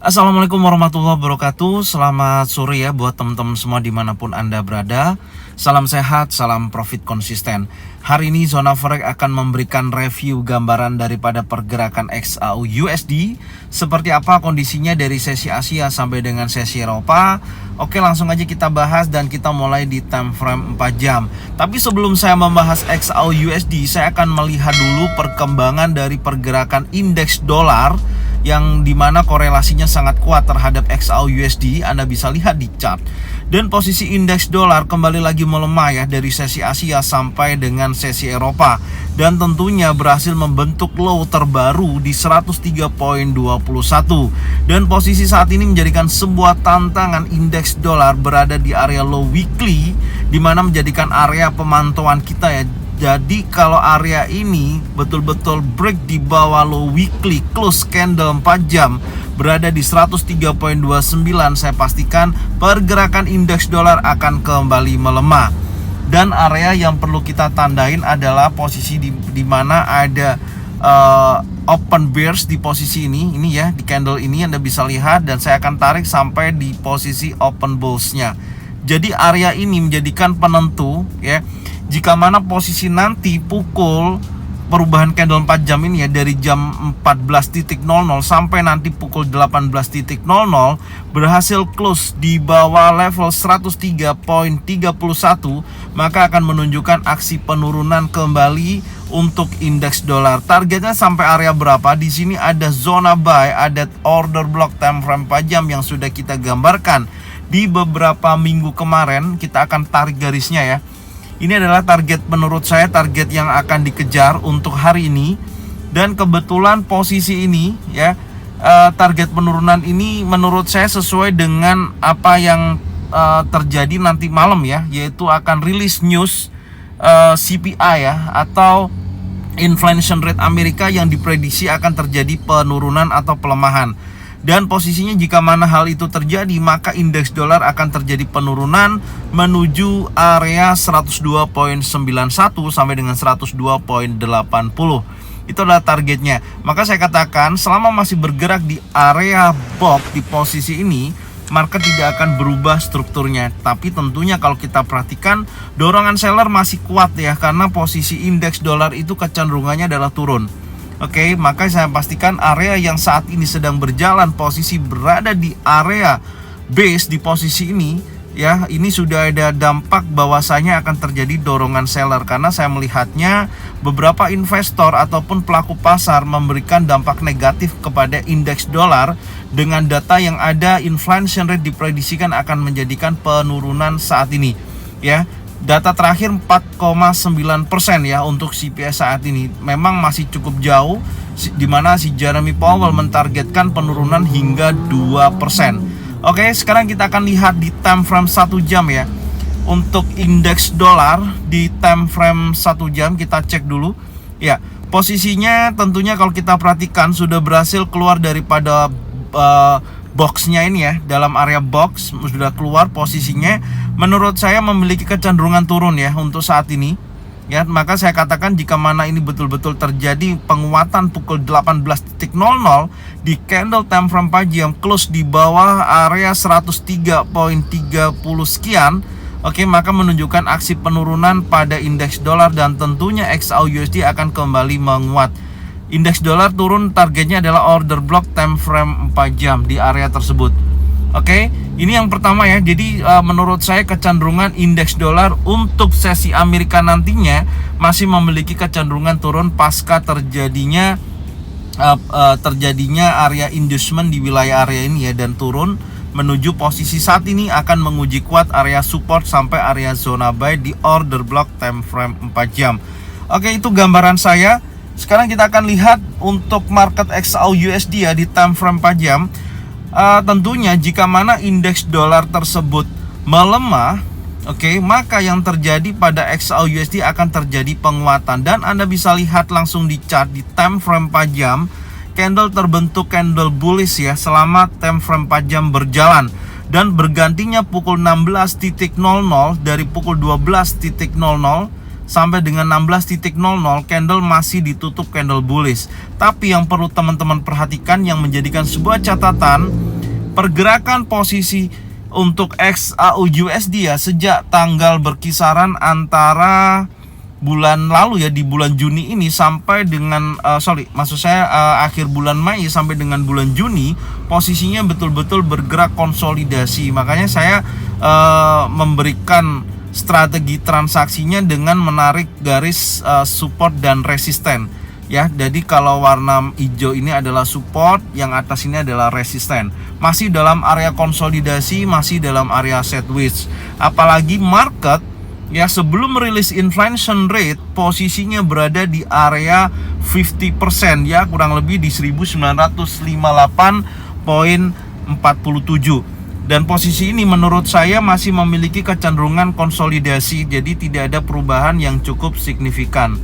Assalamualaikum warahmatullahi wabarakatuh. Selamat sore ya buat teman-teman semua dimanapun Anda berada. Salam sehat, salam profit konsisten. Hari ini Zona Forex akan memberikan review gambaran daripada pergerakan XAU USD. Seperti apa kondisinya dari sesi Asia sampai dengan sesi Eropa. Oke, langsung aja kita bahas dan kita mulai di time frame 4 jam. Tapi sebelum saya membahas XAU USD, saya akan melihat dulu perkembangan dari pergerakan indeks dolar yang dimana korelasinya sangat kuat terhadap XAU USD. Anda bisa lihat di chart. Dan posisi indeks dolar kembali lagi melemah ya dari sesi Asia sampai dengan sesi Eropa. Dan tentunya berhasil membentuk low terbaru di 103.21. Dan posisi saat ini menjadikan sebuah tantangan indeks dolar berada di area low weekly, dimana menjadikan area pemantauan kita ya. Jadi kalau area ini betul-betul break di bawah low weekly close candle 4 jam berada di 103.29, saya pastikan pergerakan indeks dolar akan kembali melemah. Dan area yang perlu kita tandain adalah posisi di mana ada open bears di posisi ini ya, di candle ini Anda bisa lihat, dan saya akan tarik sampai di posisi open bulls-nya. Jadi area ini menjadikan penentu ya. Jika mana posisi nanti pukul perubahan candle 4 jam ini ya, dari jam 14.00 sampai nanti pukul 18.00 berhasil close di bawah level 103.31, maka akan menunjukkan aksi penurunan kembali untuk indeks dolar. Targetnya sampai area berapa? Di sini ada zona buy, ada order block time frame 4 jam yang sudah kita gambarkan di beberapa minggu kemarin. Kita akan tarik garisnya ya. Ini adalah target, menurut saya target yang akan dikejar untuk hari ini. Dan kebetulan posisi ini ya, target penurunan ini menurut saya sesuai dengan apa yang terjadi nanti malam ya, yaitu akan rilis news CPI ya, atau inflation rate Amerika yang diprediksi akan terjadi penurunan atau pelemahan. Dan posisinya jika mana hal itu terjadi, maka indeks dolar akan terjadi penurunan menuju area 102.91 sampai dengan 102.80. Itu adalah targetnya. Maka saya katakan selama masih bergerak di area box di posisi ini, market tidak akan berubah strukturnya. Tapi tentunya kalau kita perhatikan, dorongan seller masih kuat ya, karena posisi indeks dolar itu kecenderungannya adalah turun. Oke, maka saya pastikan area yang saat ini sedang berjalan, posisi berada di area base di posisi ini ya, ini sudah ada dampak bahwasanya akan terjadi dorongan seller, karena saya melihatnya beberapa investor ataupun pelaku pasar memberikan dampak negatif kepada indeks dolar dengan data yang ada. Inflation rate diprediksikan akan menjadikan penurunan saat ini ya. Data terakhir 4,9% ya untuk CPI saat ini. Memang masih cukup jauh, di mana si Jeremy Powell mentargetkan penurunan hingga 2%. Oke, sekarang kita akan lihat di time frame 1 jam ya. Untuk indeks dolar di time frame 1 jam kita cek dulu. Ya, posisinya tentunya kalau kita perhatikan sudah berhasil keluar daripada boxnya ini ya. Dalam area box sudah keluar posisinya. Menurut saya memiliki kecenderungan turun ya untuk saat ini ya. Maka saya katakan jika mana ini betul-betul terjadi penguatan pukul 18.00 di candle time frame 4 jam close di bawah area 103.30 sekian, oke, maka menunjukkan aksi penurunan pada indeks dolar dan tentunya XAU USD akan kembali menguat. Indeks dolar turun, targetnya adalah order block time frame 4 jam di area tersebut. Oke, ini yang pertama ya. Jadi menurut saya kecenderungan indeks dolar untuk sesi Amerika nantinya masih memiliki kecenderungan turun pasca terjadinya area inducement di wilayah area ini ya, dan turun menuju posisi saat ini akan menguji kuat area support sampai area zona buy di order block time frame 4 jam. Oke, itu gambaran saya. Sekarang kita akan lihat untuk market XAU USD ya di time frame 4 jam. Tentunya jika mana indeks dolar tersebut melemah, oke, maka yang terjadi pada XAU USD akan terjadi penguatan. Dan Anda bisa lihat langsung di chart di time frame 4 jam, candle terbentuk candle bullish ya selama time frame 4 jam berjalan. Dan bergantinya pukul 16.00 dari pukul 12.00 sampai dengan 16.00 candle masih ditutup candle bullish. Tapi yang perlu teman-teman perhatikan yang menjadikan sebuah catatan, pergerakan posisi untuk XAU/USD ya sejak tanggal berkisaran antara bulan lalu ya, di bulan Juni ini sampai dengan akhir bulan Mei sampai dengan bulan Juni, posisinya betul-betul bergerak konsolidasi. Makanya saya memberikan strategi transaksinya dengan menarik garis support dan resisten ya. Jadi kalau warna hijau ini adalah support, yang atas ini adalah resisten. Masih dalam area konsolidasi, masih dalam area sideways. Apalagi market ya sebelum rilis inflation rate posisinya berada di area 50% ya, kurang lebih di 1958,47. Dan posisi ini menurut saya masih memiliki kecenderungan konsolidasi, jadi tidak ada perubahan yang cukup signifikan.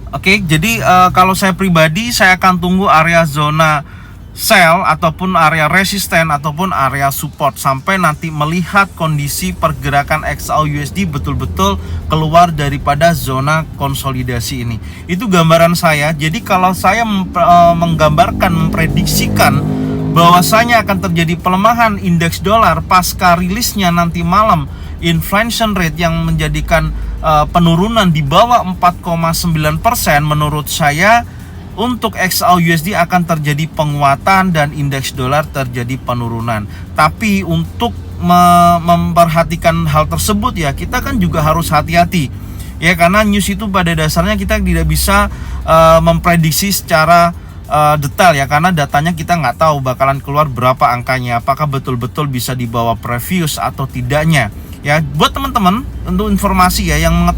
Oke, jadi kalau saya pribadi, saya akan tunggu area zona sell ataupun area resisten ataupun area support sampai nanti melihat kondisi pergerakan XAU/USD betul-betul keluar daripada zona konsolidasi ini. Itu gambaran saya. Jadi kalau saya memprediksikan bahwasanya akan terjadi pelemahan indeks dolar pasca rilisnya nanti malam inflation rate yang menjadikan penurunan di bawah 4,9%, menurut saya untuk XAU/USD akan terjadi penguatan dan indeks dolar terjadi penurunan. Tapi untuk memperhatikan hal tersebut ya, kita kan juga harus hati-hati ya, karena news itu pada dasarnya kita tidak bisa memprediksi secara detail ya, karena datanya kita nggak tahu bakalan keluar berapa angkanya, apakah betul-betul bisa dibawa previous atau tidaknya ya. Buat teman-teman untuk informasi ya yang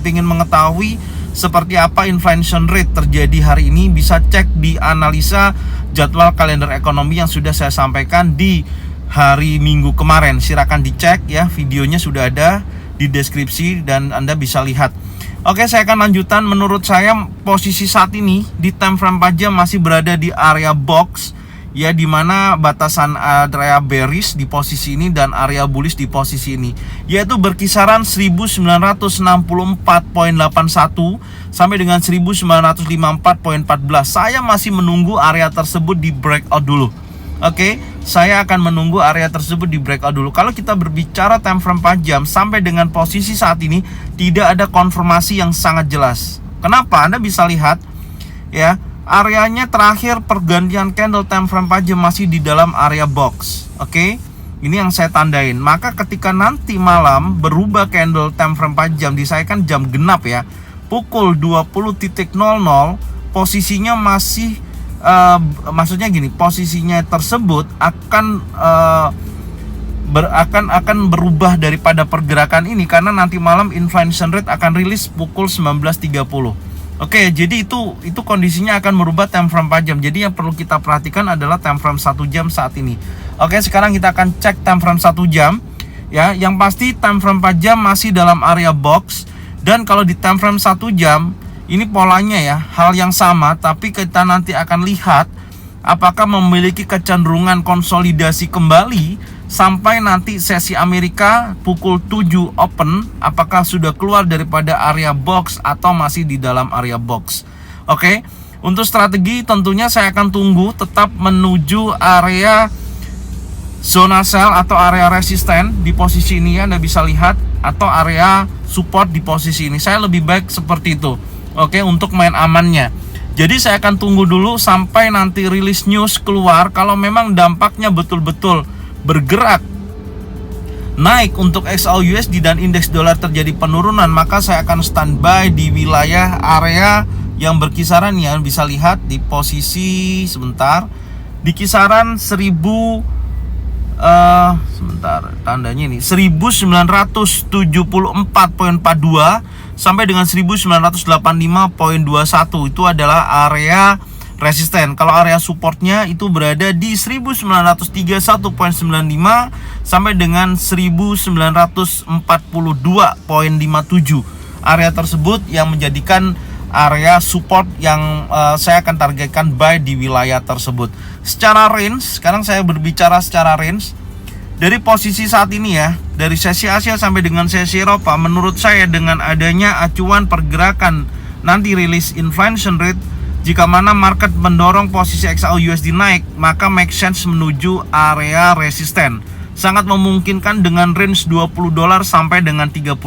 ingin mengetahui seperti apa inflation rate terjadi hari ini, bisa cek di analisa jadwal kalender ekonomi yang sudah saya sampaikan di hari Minggu kemarin. Silakan dicek ya, videonya sudah ada di deskripsi dan Anda bisa lihat. Oke, saya akan lanjutkan. Menurut saya posisi saat ini di time frame 4 jam masih berada di area box ya, dimana batasan area bearish di posisi ini dan area bullish di posisi ini, yaitu berkisaran 1964.81 sampai dengan 1954.14. Saya masih menunggu area tersebut di breakout dulu. Oke, saya akan menunggu area tersebut di breakout dulu. Kalau kita berbicara time frame 4 jam sampai dengan posisi saat ini tidak ada konfirmasi yang sangat jelas. Kenapa? Anda bisa lihat ya, areanya terakhir pergantian candle time frame 4 jam masih di dalam area box. Oke, ini yang saya tandain. Maka ketika nanti malam berubah candle time frame 4 jam, saya kan jam genap ya, pukul 20.00, posisinya masih maksudnya gini, posisinya tersebut akan berubah daripada pergerakan ini, karena nanti malam inflation rate akan rilis pukul 19.30. Oke, jadi itu kondisinya akan merubah time frame 4 jam. Jadi yang perlu kita perhatikan adalah time frame 1 jam saat ini. Oke, sekarang kita akan cek time frame 1 jam ya. Yang pasti time frame 4 jam masih dalam area box, dan kalau di time frame 1 jam ini polanya ya hal yang sama, tapi kita nanti akan lihat apakah memiliki kecenderungan konsolidasi kembali sampai nanti sesi Amerika pukul 7 open, apakah sudah keluar daripada area box atau masih di dalam area box. Oke, untuk strategi tentunya saya akan tunggu tetap menuju area zona sell atau area resisten di posisi ini ya, Anda bisa lihat, atau area support di posisi ini. Saya lebih baik seperti itu. Oke, untuk main amannya. Jadi saya akan tunggu dulu sampai nanti rilis news keluar. Kalau memang dampaknya betul-betul bergerak naik untuk XAU/USD dan indeks dolar terjadi penurunan, maka saya akan standby di wilayah area yang berkisaran ya, bisa lihat di posisi sebentar di kisaran 1974.42 sampai dengan 1985.21. Itu adalah area resisten. Kalau area supportnya itu berada di 1931.95 sampai dengan 1942.57. Area tersebut yang menjadikan area support yang saya akan targetkan buy di wilayah tersebut. Secara range, sekarang saya berbicara secara range. Dari posisi saat ini ya, dari sesi Asia sampai dengan sesi Eropa, menurut saya dengan adanya acuan pergerakan nanti rilis inflation rate, jika mana market mendorong posisi XAU USD naik, maka make sense menuju area resisten. Sangat memungkinkan dengan range $20 sampai dengan $30.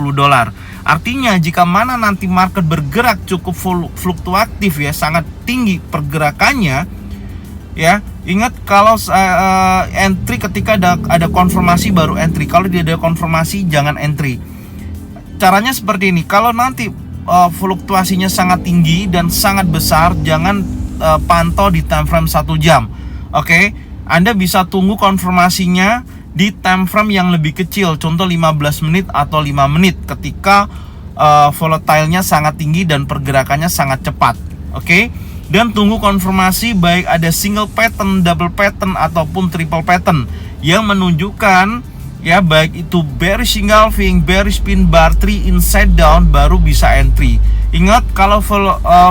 Artinya jika mana nanti market bergerak cukup fluktuatif ya, sangat tinggi pergerakannya ya. Ingat kalau entry ketika ada konfirmasi baru entry. Kalau tidak ada konfirmasi jangan entry. Caranya seperti ini. Kalau nanti fluktuasinya sangat tinggi dan sangat besar, jangan pantau di time frame 1 jam. Oke, Anda bisa tunggu konfirmasinya di time frame yang lebih kecil, contoh 15 menit atau 5 menit ketika volatilenya sangat tinggi dan pergerakannya sangat cepat. Oke, dan tunggu konfirmasi baik ada single pattern, double pattern ataupun triple pattern yang menunjukkan ya, baik itu bearish engulfing, bearish pin bar, 3 inside down, baru bisa entry. Ingat, kalau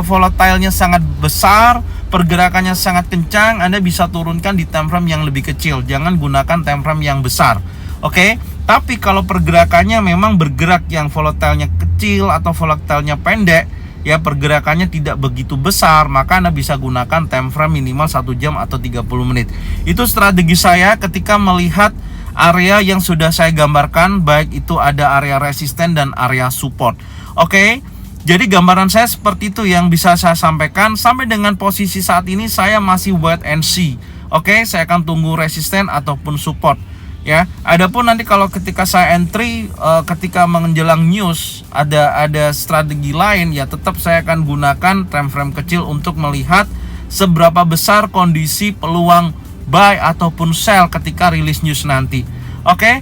volatilenya sangat besar, pergerakannya sangat kencang, Anda bisa turunkan di time frame yang lebih kecil. Jangan gunakan time frame yang besar. Oke, tapi kalau pergerakannya memang bergerak yang volatilenya kecil atau volatilenya pendek, ya pergerakannya tidak begitu besar, maka Anda bisa gunakan time frame minimal 1 jam atau 30 menit. Itu strategi saya ketika melihat area yang sudah saya gambarkan, baik itu ada area resisten dan area support. Oke, jadi gambaran saya seperti itu yang bisa saya sampaikan. Sampai dengan posisi saat ini saya masih wait and see. Oke, saya akan tunggu resisten ataupun support ya. Adapun nanti kalau ketika saya entry ketika menjelang news ada strategi lain, ya tetap saya akan gunakan time frame kecil untuk melihat seberapa besar kondisi peluang buy ataupun sell ketika rilis news nanti. Oke,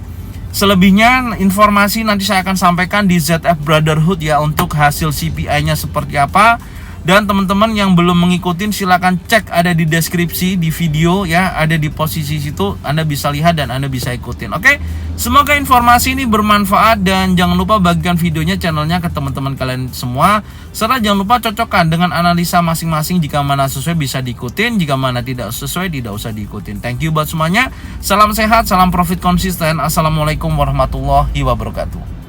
selebihnya informasi nanti saya akan sampaikan di ZF Brotherhood ya, untuk hasil CPI-nya seperti apa. Dan teman-teman yang belum mengikutin silahkan cek, ada di deskripsi di video ya, ada di posisi situ, Anda bisa lihat dan Anda bisa ikutin. Oke, semoga informasi ini bermanfaat dan jangan lupa bagikan videonya, channelnya ke teman-teman kalian semua. Serta jangan lupa cocokkan dengan analisa masing-masing, jika mana sesuai bisa diikutin, jika mana tidak sesuai tidak usah diikutin. Thank you buat semuanya. Salam sehat, salam profit konsisten. Assalamualaikum warahmatullahi wabarakatuh.